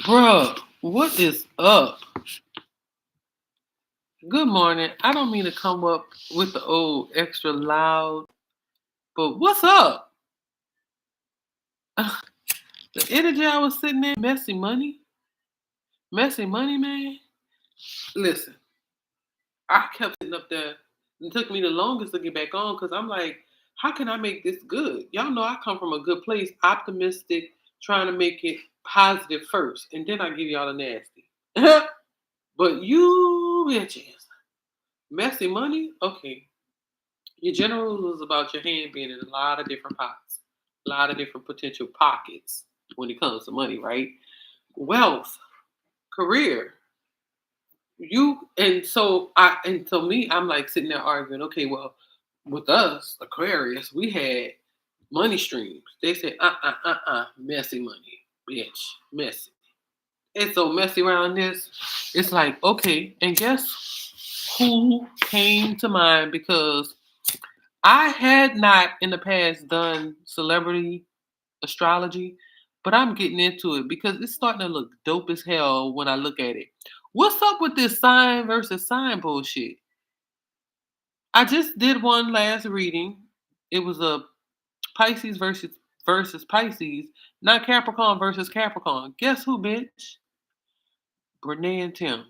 Bruh, what is up? Good morning. I don't mean to come up with the old extra loud, but what's up? The energy I was sitting in, messy money? Messy money, man? Listen, I kept sitting up there. It took me the longest to get back on because I'm like, how can I make this good? Y'all know I come from a good place, optimistic, trying to make it positive first, and then I give y'all the nasty. But you bitches, messy money? Okay. Your general rule is about your hand being in a lot of different pots, a lot of different potential pockets when it comes to money, right? Wealth, career. And so me, I'm like sitting there arguing, okay, well, with us, Aquarius, we had money streams. They said, messy money, bitch, messy. It's so messy around this. It's like, okay, and guess who came to mind because I had not in the past done celebrity astrology, but I'm getting into it because it's starting to look dope as hell when I look at it. What's up with this sign versus sign bullshit? I just did one last reading. It was a Pisces versus Pisces, not Capricorn versus Capricorn. Guess who, bitch? Brene and Tim,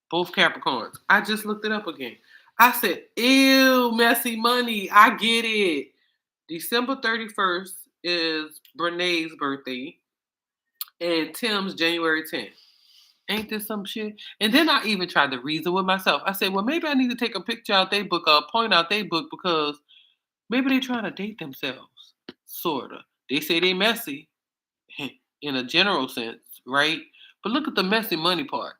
both Capricorns. I just looked it up again. I said, ew, messy money. I get it. December 31st is Brene's birthday and Tim's January 10th. Ain't this some shit? And then I even tried to reason with myself. I said, well, maybe I need to take a picture out their book or point out their book because maybe they're trying to date themselves. Sorta. They say they messy in a general sense, right? But look at the messy money part.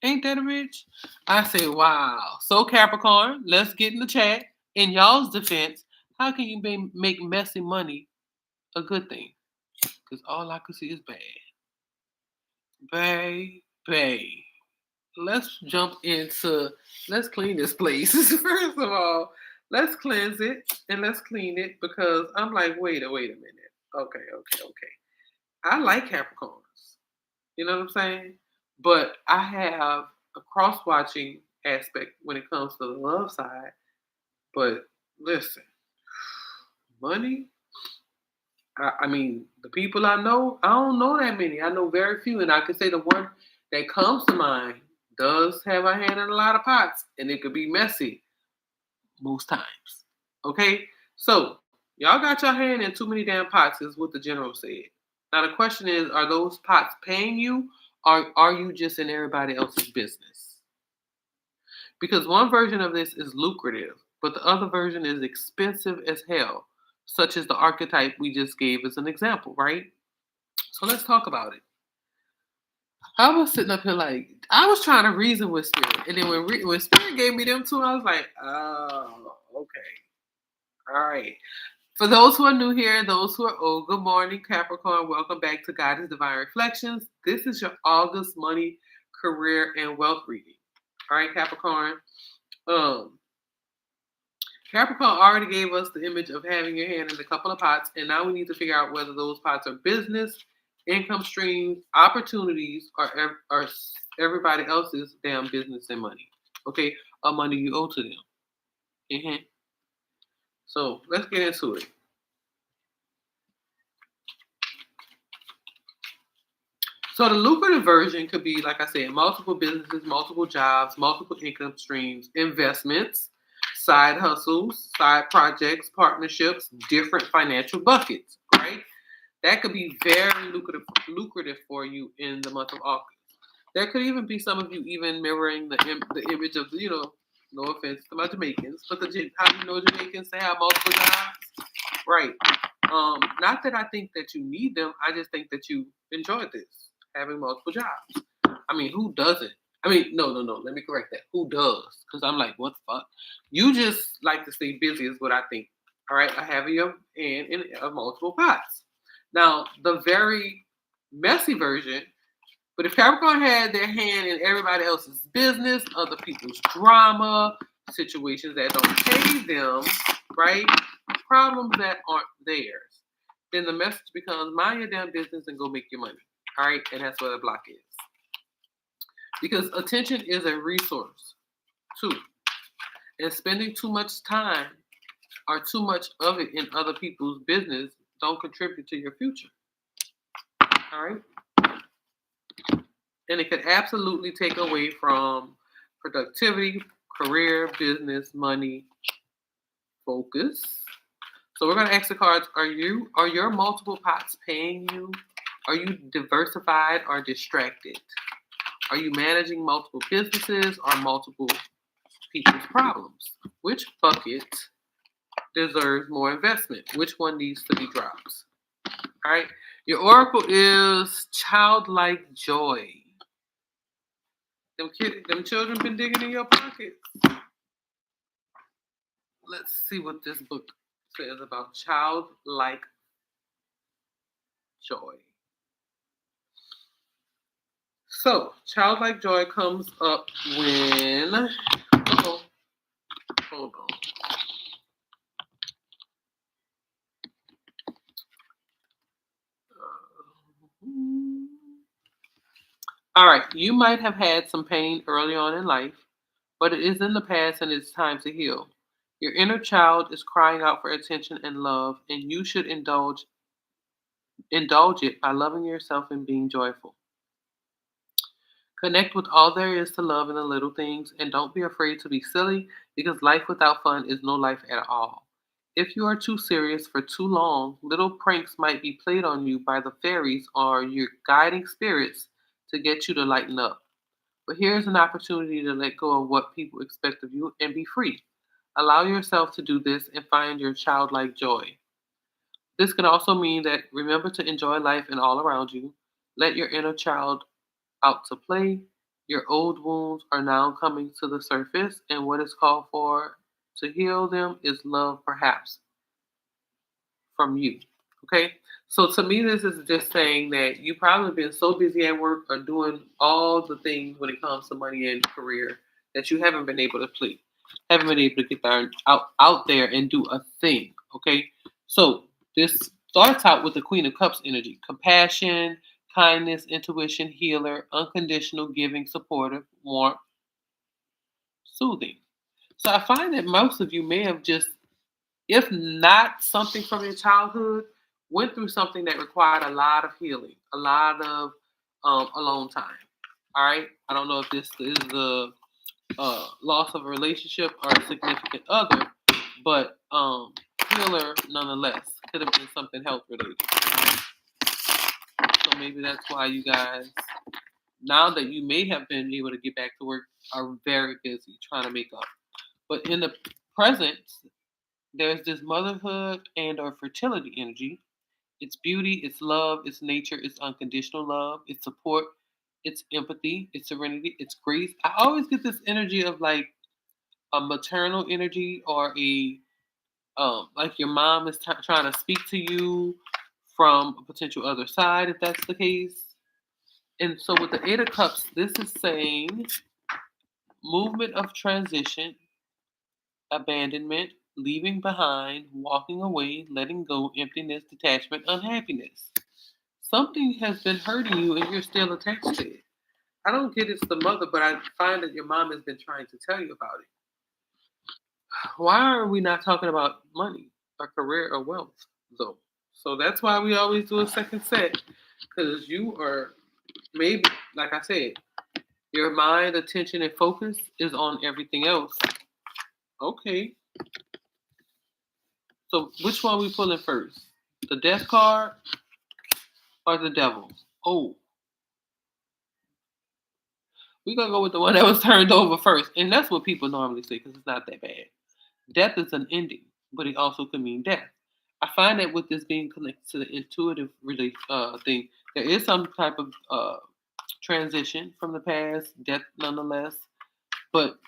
Ain't that a bitch? I say, wow. So Capricorn, let's get in the chat. In y'all's defense, how can you make messy money a good thing? Because all I could see is bad. Baby. Let's clean this place. First of all, let's cleanse it and let's clean it because I'm like, wait a minute. Okay. I like Capricorns. You know what I'm saying? But I have a cross watching aspect when it comes to the love side. But listen, money, I mean, the people I know, I don't know that many. I know very few, and I can say the one that comes to mind does have a hand in a lot of pots, and it could be messy most times. Okay, so y'all got your hand in too many damn pots, is what the general said. Now the question is, are those pots paying you, or are you just in everybody else's business? Because one version of this is lucrative, but the other version is expensive as hell, such as the archetype we just gave as an example, right? So let's talk about it. I was sitting up here like I was trying to reason with Spirit, and then when Spirit gave me them two, I was like, oh, okay, all right. For those who are new here, those who are old, good morning, Capricorn. Welcome back to Guidance Divine Reflections. This is your August money, career, and wealth reading. All right, Capricorn. Um, Capricorn already gave us the image of having your hand in a couple of pots, and now we need to figure out whether those pots are business, income streams, opportunities, or everybody else's damn business and money. Okay, or money you owe to them. Mm-hmm. So let's get into it. So the lucrative version could be, like I said, multiple businesses, multiple jobs, multiple income streams, investments, side hustles, side projects, partnerships, different financial buckets, right? That could be very lucrative for you in the month of August. There could even be some of you even mirroring the image of, no offense to my Jamaicans, but how do you know Jamaicans to have multiple jobs? Right. Not that I think that you need them. I just think that you enjoy this, having multiple jobs. I mean, who doesn't? I mean, no. Let me correct that. Who does? Because I'm like, what the fuck? You just like to stay busy, is what I think. All right, I have your hand in multiple pots. Now, the very messy version, but if Capricorn had their hand in everybody else's business, other people's drama, situations that don't pay them, right? Problems that aren't theirs, then the message becomes mind your damn business and go make your money. All right, and that's what a block is. Because attention is a resource too. And spending too much time or too much of it in other people's business don't contribute to your future. All right. And it could absolutely take away from productivity, career, business, money, focus. So we're going to ask the cards, are your multiple pots paying you? Are you diversified or distracted? Are you managing multiple businesses or multiple people's problems? Which bucket deserves more investment? Which one needs to be dropped? All right. Your oracle is childlike joy. Them children been digging in your pockets. Let's see what this book says about childlike joy. So, childlike joy comes up when. Hold on. All right, you might have had some pain early on in life, but it is in the past and it's time to heal. Your inner child is crying out for attention and love, and you should indulge it by loving yourself and being joyful. Connect with all there is to love in the little things, and don't be afraid to be silly because life without fun is no life at all. If you are too serious for too long, little pranks might be played on you by the fairies or your guiding spirits to get you to lighten up. But here's an opportunity to let go of what people expect of you and be free. Allow yourself to do this and find your childlike joy. This can also mean that remember to enjoy life and all around you. Let your inner child out to play. Your old wounds are now coming to the surface, and what is called for to heal them is love, perhaps from you. Okay? So to me, this is just saying that you probably been so busy at work or doing all the things when it comes to money and career that you haven't been able to play, haven't been able to get there out there and do a thing. Okay? So this starts out with the Queen of Cups energy: compassion, kindness, intuition, healer, unconditional, giving, supportive, warmth, soothing. So I find that most of you may have just, if not something from your childhood, went through something that required a lot of healing, a lot of alone time. All right. I don't know if this is the loss of a relationship or a significant other, but healer nonetheless. Could have been something health related. So maybe that's why you guys, now that you may have been able to get back to work, are very busy trying to make up. But in the present, there's this motherhood and or fertility energy. It's beauty, it's love, it's nature, it's unconditional love, it's support, it's empathy, it's serenity, it's grace. I always get this energy of like a maternal energy or a like your mom is trying to speak to you from a potential other side, if that's the case. And so with the Eight of Cups, this is saying movement of transition, abandonment, leaving behind, walking away, letting go, emptiness, detachment, unhappiness. Something has been hurting you and you're still attached to it. I don't get it's the mother, but I find that your mom has been trying to tell you about it. Why are we not talking about money or career or wealth, though? So that's why we always do a second set, because you are maybe, like I said, your mind, attention, and focus is on everything else. Okay. So which one we pulling first? The death card or the devil? Oh, we're gonna go with the one that was turned over first. And that's what people normally say because it's not that bad. Death is an ending, but it also can mean death. I find that with this being connected to the intuitive thing, there is some type of transition from the past, death nonetheless. But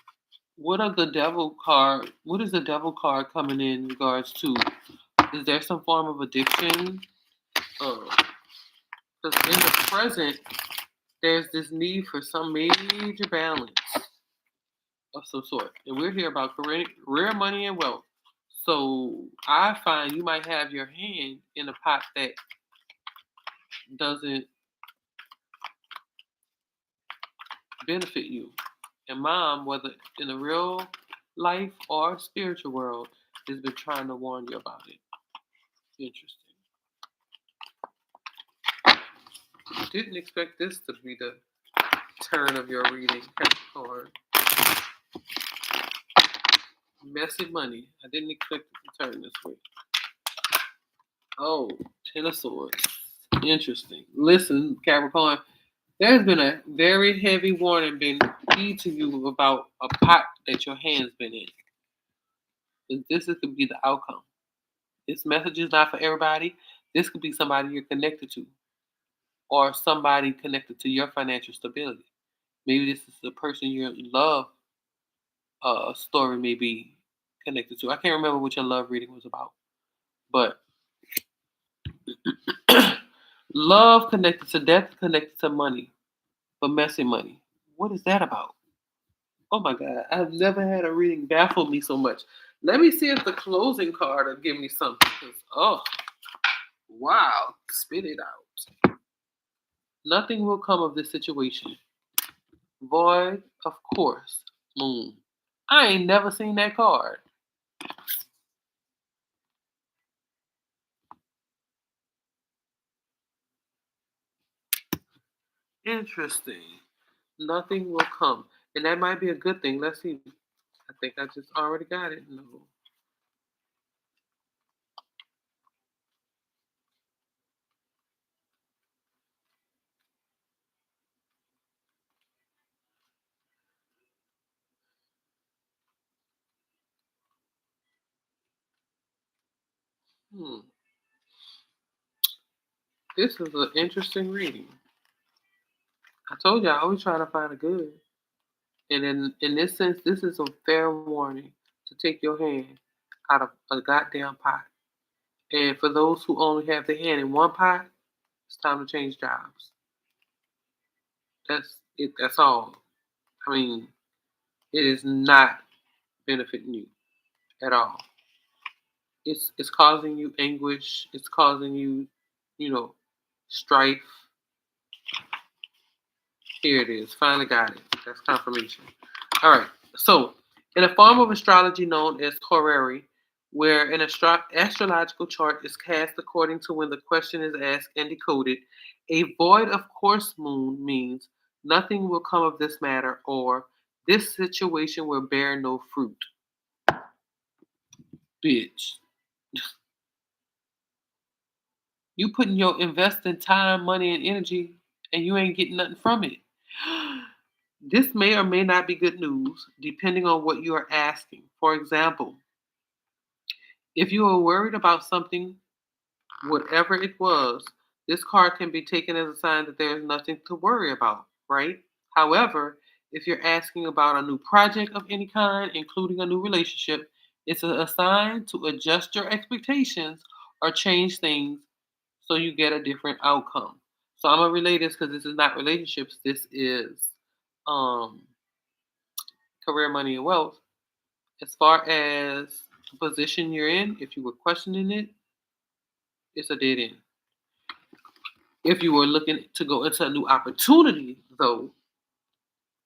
what are the devil card? What is the devil card coming in regards to? Is there some form of addiction? Because in the present, there's this need for some major balance of some sort. And we're here about career, money, and wealth. So I find you might have your hand in a pot that doesn't benefit you. And mom, whether in the real life or spiritual world, has been trying to warn you about it. Interesting. Didn't expect this to be the turn of your reading, Capricorn. Messy money. I didn't expect it to turn this way. Oh, Ten of Swords. Interesting. Listen, Capricorn, there's been a very heavy warning being feed to you about a pot that your hand's been in. This could be the outcome. This message is not for everybody. This could be somebody you're connected to, or somebody connected to your financial stability. Maybe this is the person your love story may be connected to. I can't remember what your love reading was about, but love connected to death, connected to money, but messy money. What is that about? Oh my God, I've never had a reading baffle me so much. Let me see if the closing card will give me something. Oh, wow, spit it out. Nothing will come of this situation. Void, of course. Moon. I ain't never seen that card. Interesting. Nothing will come. And that might be a good thing. Let's see. I think I just already got it. No. Hmm. This is an interesting reading. I told you I always try to find a good. And in this sense, this is a fair warning to take your hand out of a goddamn pot. And for those who only have their hand in one pot, it's time to change jobs. That's it. That's all. I mean, it is not benefiting you at all. It's causing you anguish. It's causing you, you know, strife. Here it is. Finally got it. That's confirmation. All right. So, in a form of astrology known as horary, where an astrological chart is cast according to when the question is asked and decoded, a void of course moon means nothing will come of this matter or this situation will bear no fruit. Bitch. You putting your investing time, money, and energy, and you ain't getting nothing from it. This may or may not be good news, depending on what you are asking. For example, if you are worried about something, whatever it was, this card can be taken as a sign that there is nothing to worry about, right? However, if you're asking about a new project of any kind, including a new relationship, it's a sign to adjust your expectations or change things so you get a different outcome. So I'm gonna relate this because this is not relationships. This is um, career, money, and wealth. As far as the position you're in, if you were questioning it, it's a dead end. If you were looking to go into a new opportunity, though,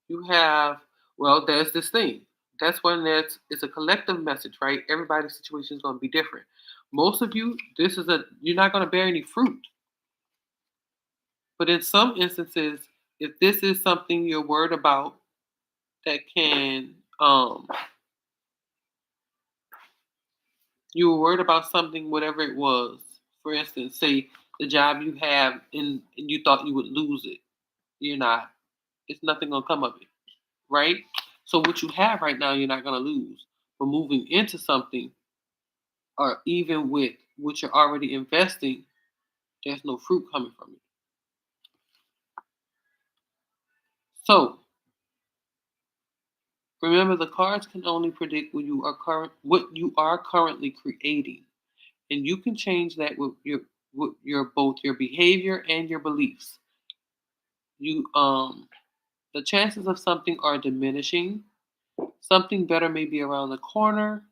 you have, well, there's this thing. That's when it's a collective message, right? Everybody's situation is going to be different. Most of you, you're not going to bear any fruit. But in some instances, if this is something you're worried about that can, you were worried about something, whatever it was. For instance, say the job you have and you thought you would lose it. You're not. It's nothing gonna come of it, right? So what you have right now, you're not gonna lose. But moving into something, or even with what you're already investing, there's no fruit coming from it. So remember, the cards can only predict what you are currently creating, and you can change that with your both your behavior and your beliefs. You The chances of something are diminishing. Something better may be around the corner.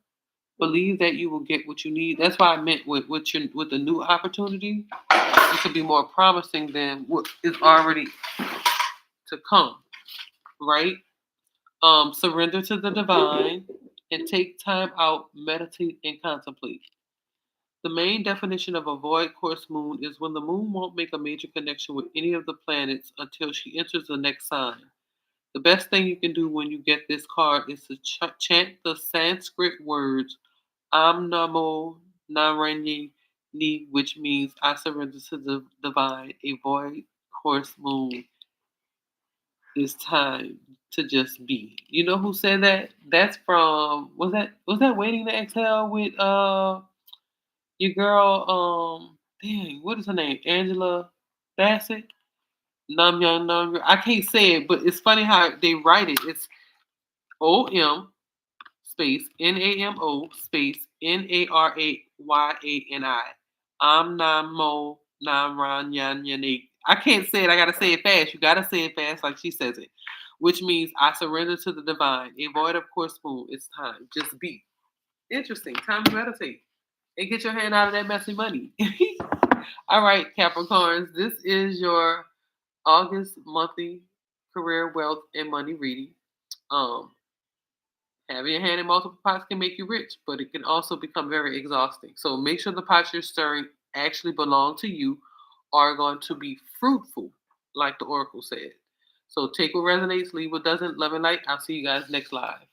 Believe that you will get what you need. That's why I meant with the new opportunity, it could be more promising than what is already to come. right? Surrender to the divine and take time out, meditate, and contemplate. The main definition of a void course moon is when the moon won't make a major connection with any of the planets until she enters the next sign. The best thing you can do when you get this card is to chant the Sanskrit words Am Namo Narayani, which means I surrender to the divine. A void course moon is time to just be. You know who said that? That's from was that Waiting to Exhale with your girl dang, what is her name? Angela Bassett? Num Young Num. I can't say it, but it's funny how they write it. It's OM space NAMO space NARAYANI. I'm Namo Naranyanyanik. I can't say it. I gotta say it fast. You gotta say it fast like she says it. Which means I surrender to the divine. A void of course moon. It's time. Just be. Interesting. Time to meditate. And get your hand out of that messy money. All right, Capricorns. This is your August monthly career, wealth, and money reading. Um, Having your hand in multiple pots can make you rich, but it can also become very exhausting. So make sure the pots you're stirring actually belong to you, are going to be fruitful, like the Oracle said. So take what resonates, leave what doesn't. Love and light. I'll see you guys next live.